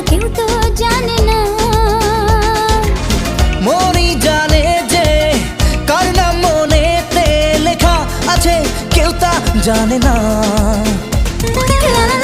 কেউ তো জানে না। মনই জানে যে কার নাম মনেতে লেখা আছে, কেউ তা জানে না। লা লা